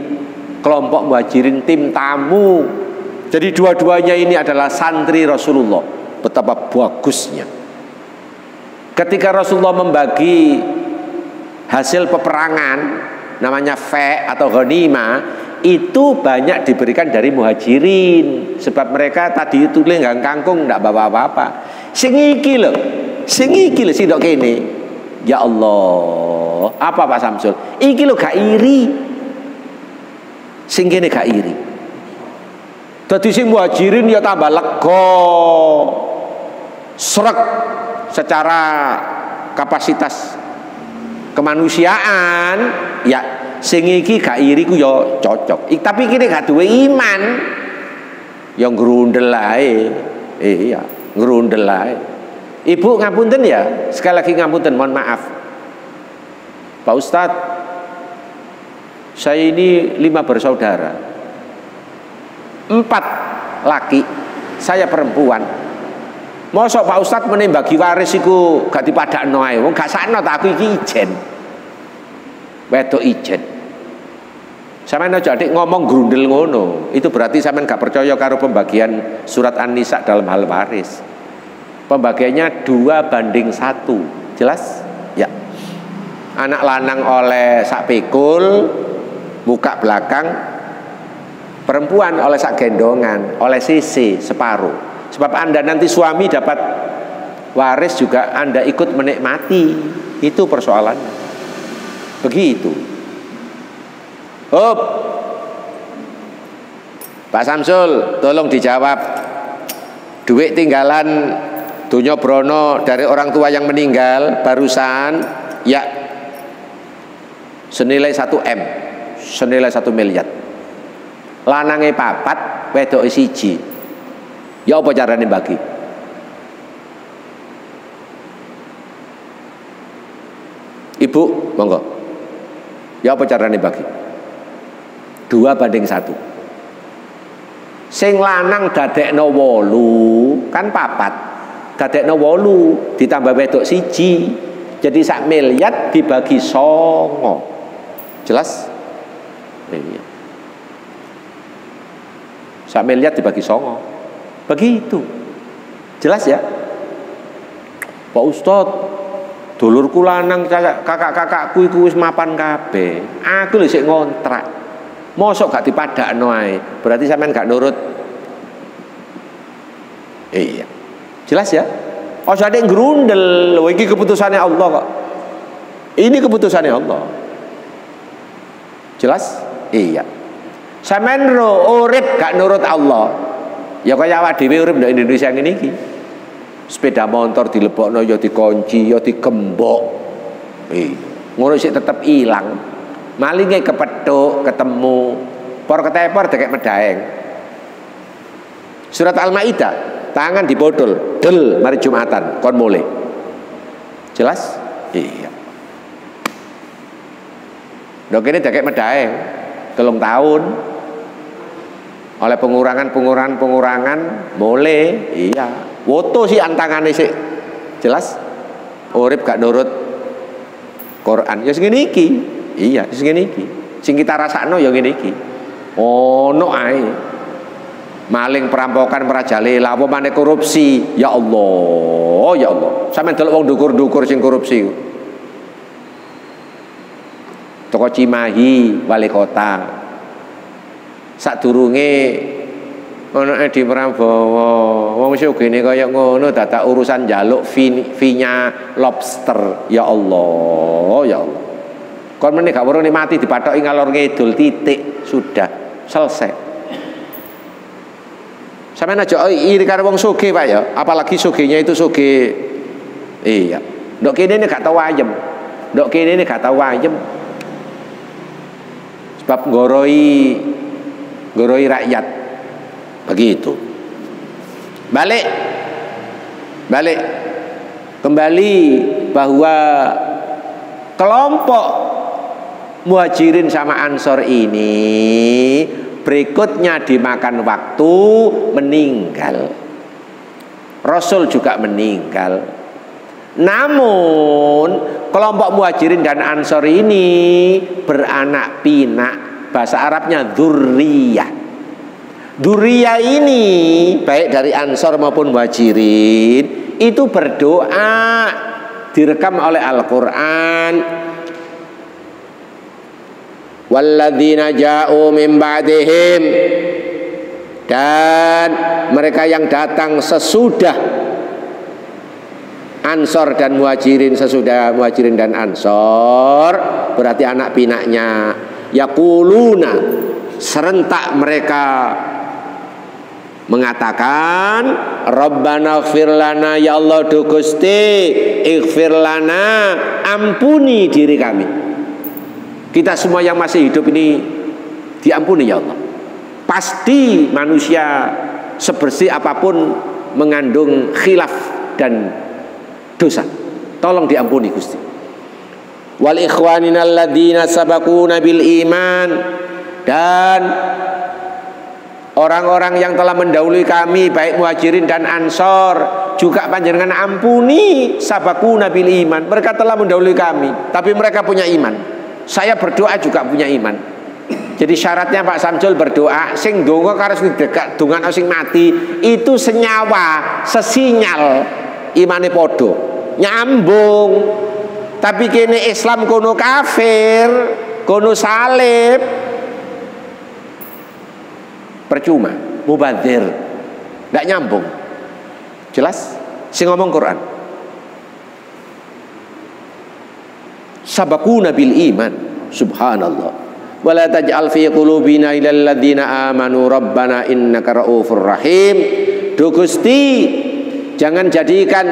kelompok Muhajirin tim tamu. Jadi dua-duanya ini adalah santri Rasulullah. Betapa bagusnya. Ketika Rasulullah membagi hasil peperangan namanya fe atau ghanimah, itu banyak diberikan dari muhajirin, sebab mereka tadi itu lenggang kangkung ndak bawa apa-apa. Sing iki lho sindok kene. Ya Allah, apa Pak Samsul? Iki lho gak iri. Sing kene gak iri. Dadi sing muhajirin ya tambah lega. Srek secara kapasitas kemanusiaan, ya sing iki gak iri ku ya cocok. Tapi kene gak duwe iman. Ya ngrundel ae. Iya, ngrundel ae. Ibu ngapunten ya, sekali lagi ngapunten, mohon maaf. Pak Ustadz, saya ini 5 bersaudara, 4 laki, saya perempuan. Mosok Pak Ustadz menembagi waris iku gak dipadakno ae. Wong gak sakno tak aku iki ijen. Wedok ijen. Sampeyan aja adik ngomong grundel ngono. Itu berarti sampeyan gak percaya karo pembagian surat An-Nisa dalam hal waris. Pembagiannya 2:1. Jelas? Ya. Anak lanang oleh sak pikul, muka belakang. Perempuan oleh sak gendongan, oleh sisi separuh. Sebab Anda nanti suami dapat waris juga Anda ikut menikmati. Itu persoalannya. Begitu. Up. Pak Samsul, tolong dijawab. Duit tinggalan Donya Brono dari orang tua yang meninggal barusan, ya, senilai 1 M, senilai 1 miliar. Lanange 4, wedoke 1. Ya apa carane bagi? Ibu, monggo. Ya apa carane bagi? 2:1. Sing lanang dadekno 8, kan 4. Dadekno 8 ditambah wedok 1. Jadi 1 miliar dibagi 9. Jelas? Iya. 1 miliar dibagi 9. Begitu. Jelas ya? Pak Ustadz, dulurku lanang kakak-kakakku iku wis mapan kabeh. Aku lho sik ngontrak. Mosok gak dipadakno ae. Berarti sampean gak nurut. Iya. Jelas ya? Oh, ada yang grundel. Loh, ini keputusannya Allah kok. Ini keputusannya Allah. Jelas? Iya. Sampeyan urip gak nurut Allah. Ya kaya awak dhewe urip ndok Indonesia ngene iki. Sepeda motor dilebokno ya dikunci, ya digembok. Ngono sik tetep ilang. Malinge kepethuk, ketemu, por ketepor dekek medaeng. Surat Al-Maidah, tangan dibodol, del mari Jumatan, kon mulai. Jelas? Iya. Dok ini dekek medaeng 3 tahun. Oleh pengurangan mulai, iya. Woto sih antangane sih. Jelas? Urip gak nurut Quran. Ya segini iki. Iya, segini iki. Sing kita rasakno ya ngene iki. Ono ae. Maling, perampokan, merajalela, apa maneh korupsi. Ya Allah, ya Allah. Sampeyan delok wong dukur-dukur sing korupsi. Toko Cimahi, wali kota. Sadurunge ono Edi Prabowo, wong sugih kaya ngono dadak urusan njaluk fee-nya lobster. Ya Allah, ya Allah. Kon meneh gak weruh mati dipathoki ngalor ngidul, titik, sudah selesai. Sampeyan aja iri karo wong sugih, Pak ya. Apalagi sugihnya itu sugih. Iya. Ndok kene gak tau ayem. Ndok kene gak tau ayem. Sebab goroi rakyat. Begitu. Balik kembali bahwa kelompok Muhajirin sama Ansor ini berikutnya dimakan waktu meninggal. Rasul juga meninggal. Namun kelompok Muhajirin dan Ansor ini beranak pinak. Bahasa Arabnya dzurriyah. Dzurriyah ini baik dari Ansor maupun Muhajirin itu berdoa direkam oleh Al-Qur'an. Walladzina ja'u min ba'dihim, dan mereka yang datang sesudah Ansor dan Muhajirin, sesudah Muhajirin dan Ansor, berarti anak pinaknya, yaquluna, serentak mereka mengatakan, Rabbana ighfir lana, ya Allah du Gusti, ighfir lana, ampuni diri kami. Kita semua yang masih hidup ini diampuni ya Allah. Pasti manusia sebersih apapun mengandung khilaf dan dosa. Tolong diampuni Gusti. Wal ikhwanina alladzina sabaquna bil iman, dan orang-orang yang telah mendahului kami baik Muhajirin dan Ansor juga panjenengan ampuni. Sabaquna bil iman, mereka telah mendahului kami tapi mereka punya iman. Saya berdoa juga punya iman. Jadi syaratnya Pak Samsul berdoa, sing donga karo sing dekat dongano sing mati itu senyawa, sesinyal, imane podo, nyambung. Tapi kene Islam kono kafir, kono salib, percuma, mubadzir, nggak nyambung. Jelas? Sing ngomong Quran. Sabaquna bil iman, subhanallah. Wala taj'al fi qulubina ilal ladzina amanu rabbana innaka raufur rahim. Duh Gusti, jangan jadikan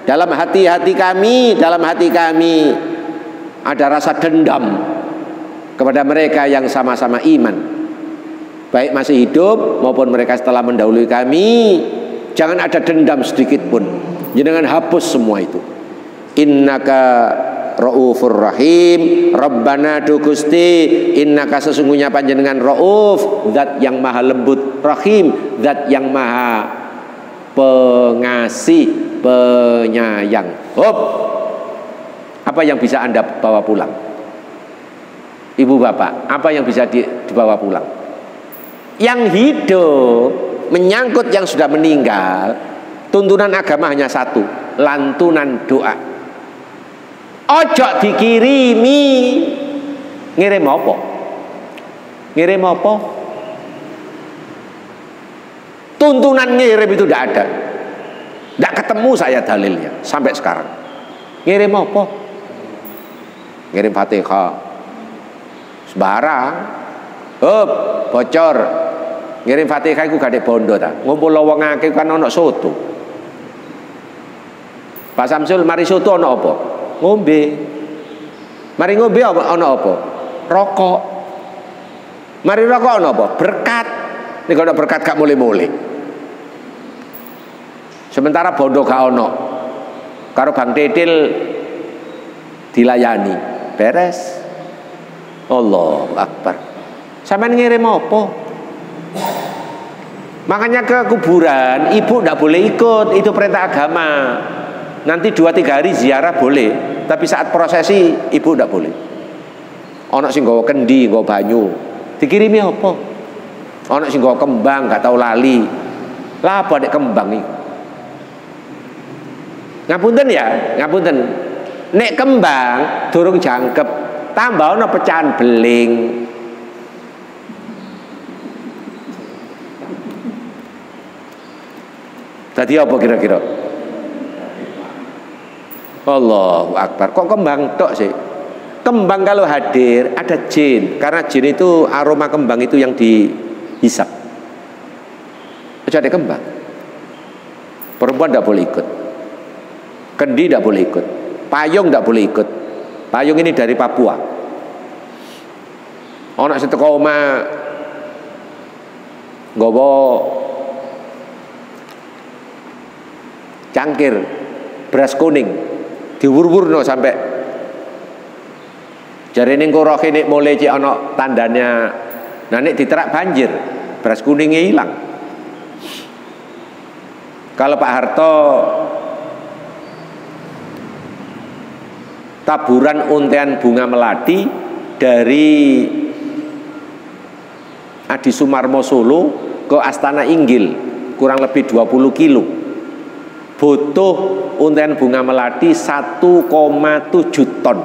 dalam hati-hati kami, ada rasa dendam kepada mereka yang sama-sama iman, baik masih hidup maupun mereka setelah mendahului kami. Jangan ada dendam sedikit pun. Jangan hapus semua itu. Innaka Raufur Rahim, Rabbana du Gusti, innaka sesungguhnya panjenengan Rauf, zat yang maha lembut, Rahim, zat yang maha pengasih, penyayang. Hop. Apa yang bisa Anda bawa pulang? Ibu bapak, apa yang bisa dibawa pulang? Yang hidup menyangkut yang sudah meninggal, tuntunan agama hanya satu, lantunan doa. Ojo dikirimi. Ngirim apa? Ngirim apa? Tuntunan ngirim itu tidak ada. Tidak ketemu saya dalilnya sampai sekarang. Ngirim apa? Ngirim Fatihah sembarang. Bocor. Ngirim Fatihah itu gak ada bondo ta. Ngumpul wong akeh kan ana soto. Pak Samsul mari soto ana apa? Ngombe. Mari ngombe ana apa? Rokok. Mari rokok ana apa? Berkat. Nek ana berkat gak mulai-mulai. Sementara bondo gak ono, karo Bang Titil dilayani, beres. Allahu Akbar. Sampeyan ngirim apa? Makanya ke kuburan ibu ndak boleh ikut, itu perintah agama. Nanti 2-3 hari ziarah boleh, tapi saat prosesi ibu ndak boleh. Ono sing nggawa kendi, nggawa banyu, dikirimi apa? Ono sing nggawa kembang, gak tau lali. Lah apa nek kembang iki? Ngapunten ya, ngapunten. Nek kembang durung jangkep, tambah ana pecahan beling. Tadi apa kira-kira? Allahu Akbar. Kok kembang tok sih? Kembang kalau hadir ada jin, karena jin itu aroma kembang itu yang dihisap. Aja ada kembang. Perempuan tidak boleh ikut. Kendi tidak boleh ikut. Payung tidak boleh ikut. Payung ini dari Papua. Anak seteko omah nggawa cangkir beras kuning diwur-wurno sampai jarene engko roh nek mulai cek ana tandanya. Nah nek diterak banjir, beras kuningnya hilang. Kalau Pak Harto taburan untean bunga melati dari Adi Sumarmo Solo ke Astana Inggil kurang lebih 20 kilo. butuh untaian bunga melati 1,7 ton,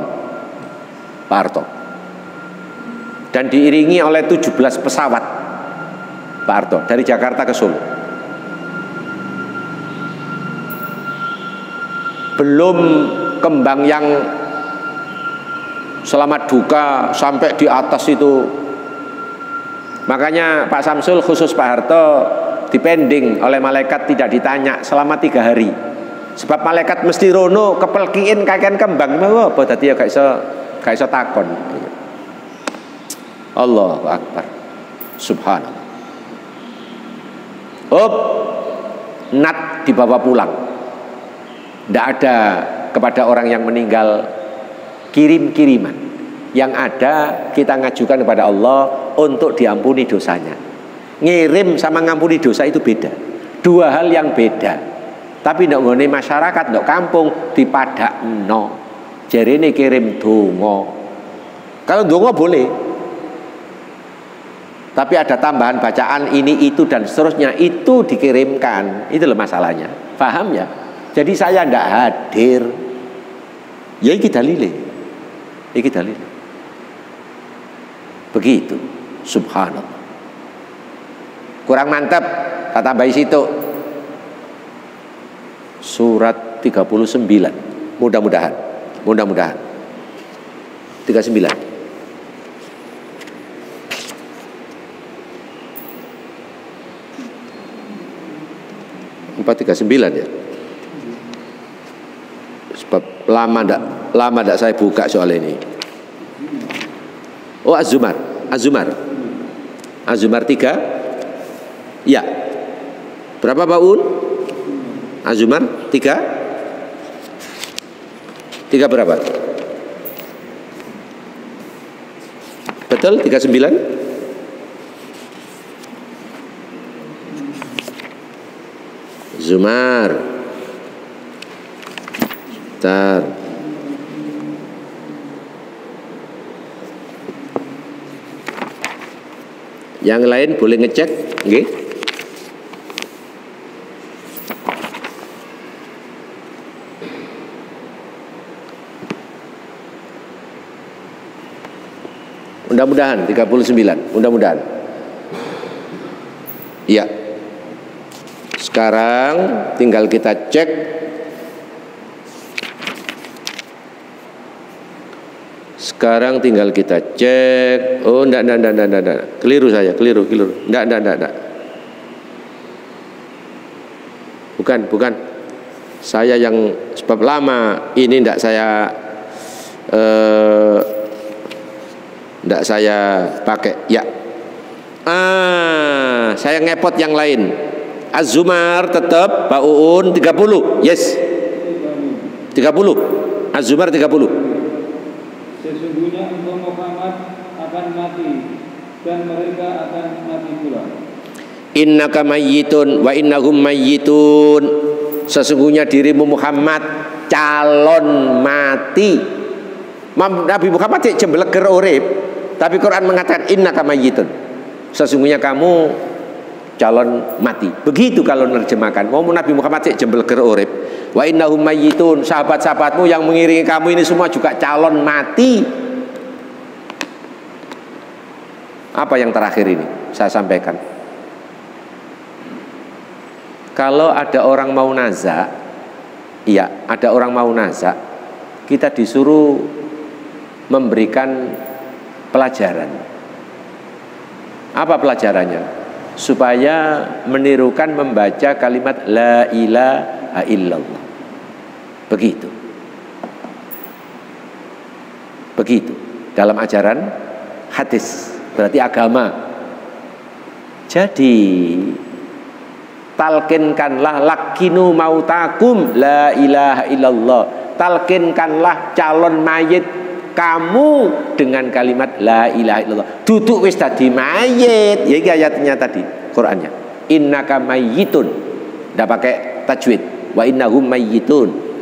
Pak Harto. Dan diiringi oleh 17 pesawat, Pak Harto, dari Jakarta ke Solo. Belum kembang yang selamat duka sampai di atas itu. Makanya Pak Samsul khusus Pak Harto dipending oleh malaikat, tidak ditanya selama 3 hari. Sebab malaikat mesti rono kepelkiin kakean kembang mau apa dadi ya gak iso takon. Allahu Akbar. Subhanallah. Nat dibawa pulang. Tidak ada kepada orang yang meninggal kirim-kiriman. Yang ada kita ngajukan kepada Allah untuk diampuni dosanya. Ngirim sama ngampuni dosa itu beda. 2 hal yang beda. Tapi ndak ngene masyarakat, ndak kampung dipadakno. Jarine kirim donga. Kalau donga boleh. Tapi ada tambahan bacaan ini itu dan seterusnya, itu dikirimkan. Itu loh masalahnya. Paham ya? Jadi saya ndak hadir. Ya iki dalile. Iki dalile. Begitu. Subhanallah. Kurang mantap, tak tambahi situ. Surat 39. Mudah-mudahan 39. 439 ya. Sebab lama ndak saya buka soal ini. Oh, Az-Zumar 3. Ya. Berapa Pak Un? Az-Zumar 3. 3 berapa? Betul 39? Zumar. Bentar. Yang lain boleh ngecek, nggih? Mudah-mudahan 39, mudah-mudahan. Iya. Sekarang tinggal kita cek. Oh, enggak. Keliru saya, keliru. Enggak. Bukan. Saya yang sebab lama ini enggak saya pakai. Ya. Saya ngepot yang lain. Az-Zumar tetap Pak Uun 30. Yes. 30. Az-Zumar 30. Sesungguhnya engkau Muhammad akan mati dan mereka akan mati pula. Innaka mayyitun wa innahum mayyitun. Sesungguhnya dirimu Muhammad calon mati. Nabi Muhammad jembeleger urip, tapi Quran mengatakan innaka mayyitun. Sesungguhnya kamu calon mati. Begitu kalau nerjemahkan. Mau Nabi Muhammad jembeleger urip. Wa innahum mayyitun. Sahabat-sahabatmu yang mengiringi kamu ini semua juga calon mati. Apa yang terakhir ini saya sampaikan? Kalau ada orang mau nazak, iya, ada orang mau nazak, kita disuruh memberikan pelajaran. Apa pelajarannya? Supaya menirukan membaca kalimat la ilaha illallah. Begitu dalam ajaran hadis, berarti agama. Jadi talkinkanlah, lakinu mautakum la ilaha illallah. Talkinkanlah calon mayit kamu dengan kalimat la ilaha illallah. Duduk wis dadi mayit. Ya iki ayatnya tadi, Qur'annya. Innaka mayyitun. Ndak pakai tajwid. Wa innahum mayyitun.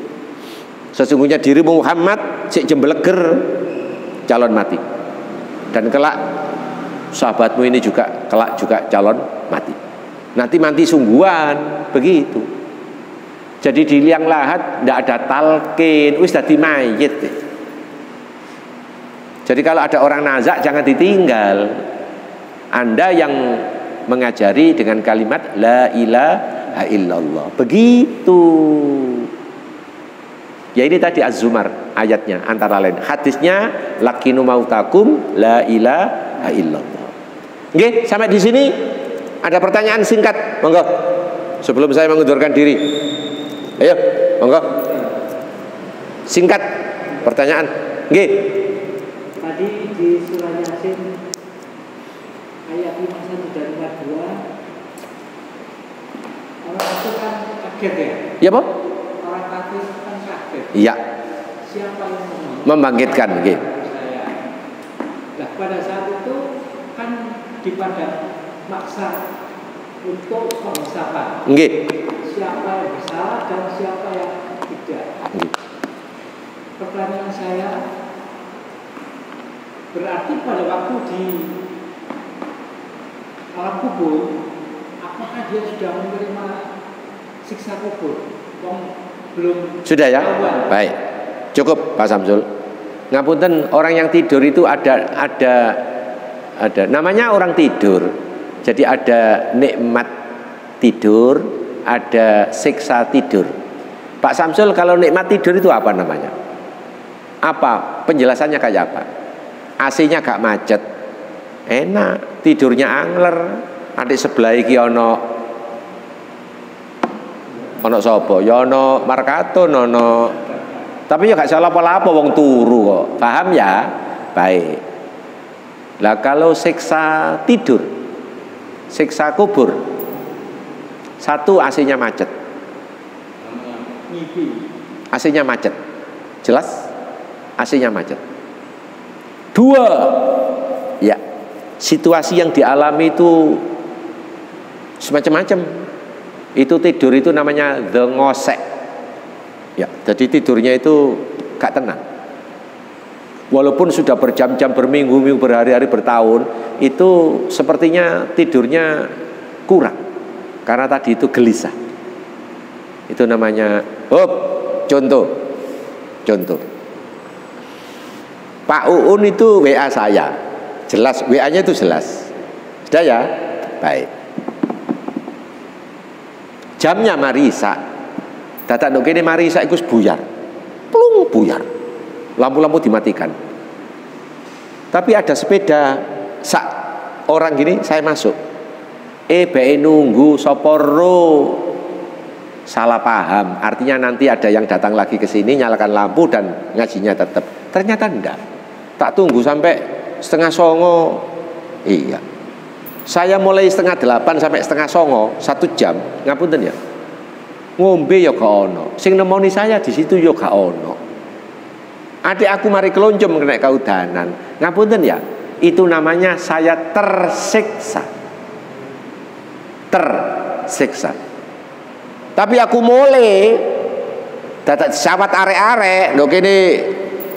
Sesungguhnya dirimu Muhammad sik jembeleger calon mati. Dan kelak sahabatmu ini juga kelak juga calon mati. Nanti mati sungguhan, begitu. Jadi di liang lahat ndak ada talqin, wis dadi mayit. Jadi kalau ada orang nazak jangan ditinggal. Anda yang mengajari dengan kalimat la ilaha illallah. Begitu. Ya ini tadi Az-Zumar ayatnya antara lain. Hadisnya lakinu mautakum la ilaha illallah. Nggih, sampai di sini ada pertanyaan singkat, monggo. Sebelum saya mengundurkan diri. Ayo, monggo. Singkat pertanyaan. Nggih. Tadi di surah Yasin ayat 51 dan 52 orang itu kan kaget ya? Iya, Pak? Orang kafir kan kaget. Iya. Siapa yang Membangkitkan, nggih. Nah, pada saat itu kan di padang maksa untuk penghisapan. Nggih. Siapa yang bersalah dan siapa yang tidak. Nggih. Pertanyaan saya, berarti pada waktu di alam kubur, apakah dia sudah menerima siksa kubur? Belum. Sudah ya? Baik. Cukup Pak Samsul. Ngapunten, orang yang tidur itu ada namanya orang tidur. Jadi ada nikmat tidur, ada siksa tidur. Pak Samsul, kalau nikmat tidur itu apa namanya? Apa? Penjelasannya kayak apa? AC-nya gak macet, enak, tidurnya angler. Adik sebelah iki ono sapa? Ya ono Markaton ono. Tapi ya gak salah apa-apa wong turu kok. Paham ya? Baik. Lah kalau siksa tidur, siksa kubur, satu AC-nya macet. AC-nya macet. Jelas? AC-nya macet. Dua, ya, situasi yang dialami itu semacam-macam. Itu tidur itu namanya ngosek. Ya, jadi tidurnya itu gak tenang. Walaupun sudah berjam-jam, berminggu-minggu, berhari-hari, bertahun, itu sepertinya tidurnya kurang. Karena tadi itu gelisah. Itu namanya, contoh. Pak Uun itu WA saya, jelas WA-nya itu jelas. Sudah ya? Baik. Jamnya marisa. Dadak ndok kene marisa iku buyar. Plung buyar. Lampu-lampu dimatikan. Tapi ada sepeda sak orang gini saya masuk. Bae nunggu soporo. Salah paham. Artinya nanti ada yang datang lagi ke sini nyalakan lampu dan ngajinya tetap. Ternyata enggak. Tak tunggu sampai 7:30. Iya. Saya mulai 7:30 sampai 7:30, 1 jam. Ngapunten ya. Ngombe ya gak ono. Sing nemoni saya di situ ya gak ono. Adik aku mari keloncom kena kaudanan. Ngapunten ya. Itu namanya saya tersiksa. Tersiksa. Tapi aku mulai dadak sawat arek-arek lho kene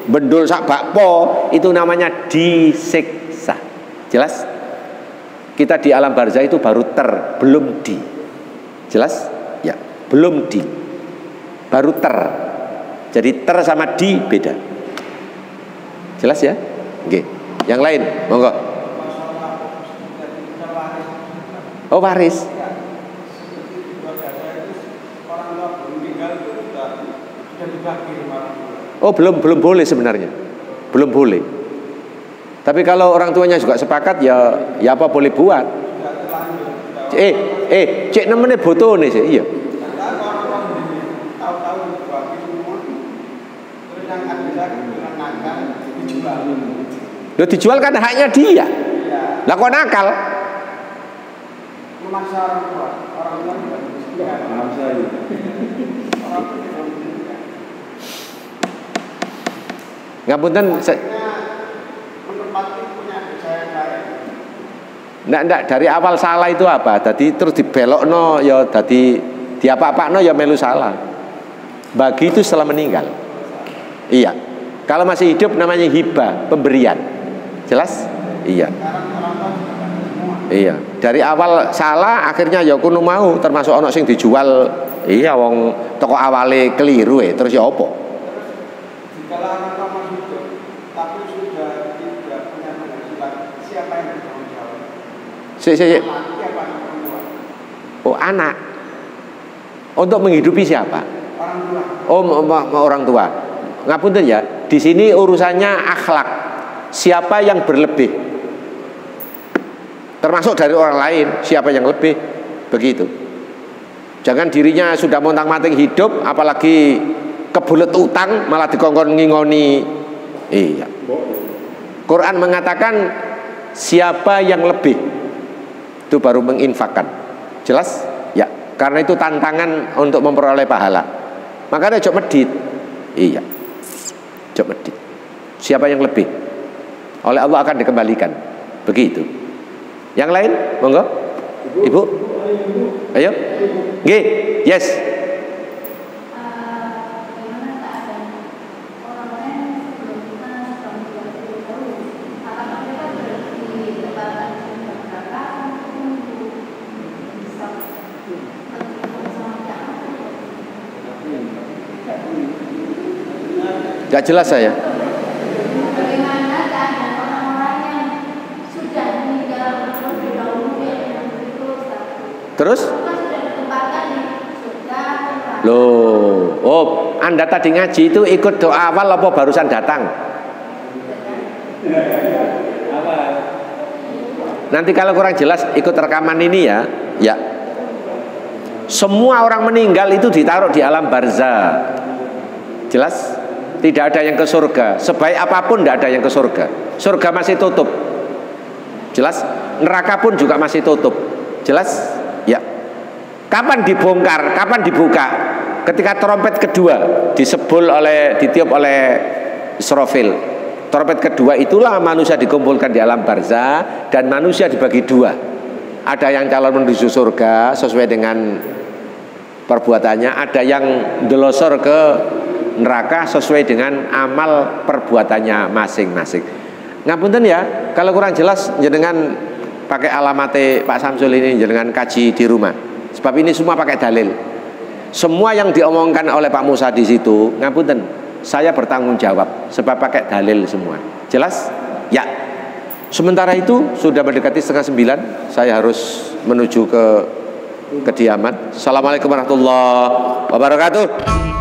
bendul sak bakpo, itu namanya disiksa. Jelas? Kita di alam barzah itu baru belum di. Jelas? Ya, belum di. Baru Jadi sama di beda. Jelas ya? Oke. Yang lain, monggo. Oh, waris. Oh, belum boleh sebenarnya. Belum boleh. Tapi kalau orang tuanya juga sepakat ya apa boleh buat. Cek nemene botone sih, iya. Loh, dijual kan haknya dia. Lah kok nakal? Ngapunten, ndak dari awal salah itu apa? Tadi terus dibelokno ya tadi diapa-apakno ya melu salah. Bagi itu setelah meninggal. Iya. Kalau masih hidup namanya hibah, pemberian. Jelas? Iya. Iya. Dari awal salah akhirnya ya kudu mau termasuk ono sing dijual Iya wong toko awale keliru terus ya apa? Jika anak masih hidup tapi sudah tidak punya penghasilan, siapa yang bertanggung jawab? Siapa yang perempuan? Oh anak. Untuk menghidupi siapa? Orang tua. Oh orang tua. Ngapunten ya, di sini urusannya akhlak. Siapa yang berlebih? Termasuk dari orang lain, siapa yang lebih? Begitu. Jangan dirinya sudah montang-manting hidup, apalagi kebulet utang malah dikongkon ngingoni. Iya. Quran mengatakan siapa yang lebih itu baru menginfakkan. Jelas? Ya. Karena itu tantangan untuk memperoleh pahala. Makanya jok medit. Iya. Jok medit. Siapa yang lebih? Oleh Allah akan dikembalikan. Begitu. Yang lain? Monggo. Ibu? Ayo. Nggih. Yes. Gak jelas saya. Bagaimana keadaan orang-orang yang sudah meninggal terlebih dahulu yang itu, Terus? sudah ditempatkan di surga. Loh, oh, Anda tadi ngaji itu ikut doa awal apa barusan datang? Nanti kalau kurang jelas ikut rekaman ini ya. Ya. Semua orang meninggal itu ditaruh di alam barzah. Jelas? Tidak ada yang ke surga. Sebaik apapun tidak ada yang ke surga. Surga masih tutup. Jelas? Neraka pun juga masih tutup. Jelas? Ya. Kapan dibongkar? Kapan dibuka? Ketika trompet kedua ditiup oleh Israfil. Trompet kedua itulah manusia dikumpulkan di alam barzah dan manusia dibagi dua. Ada yang calon menuju surga sesuai dengan perbuatannya, ada yang delosor ke neraka sesuai dengan amal perbuatannya masing-masing. Ngapunten ya, kalau kurang jelas jenengan pakai alamate Pak Samsul ini jenengan kaji di rumah. Sebab ini semua pakai dalil. Semua yang diomongkan oleh Pak Musa di situ, ngapunten, saya bertanggung jawab sebab pakai dalil semua. Jelas? Ya. Sementara itu sudah mendekati 8:30, saya harus menuju ke kediaman. Assalamualaikum warahmatullahi wabarakatuh.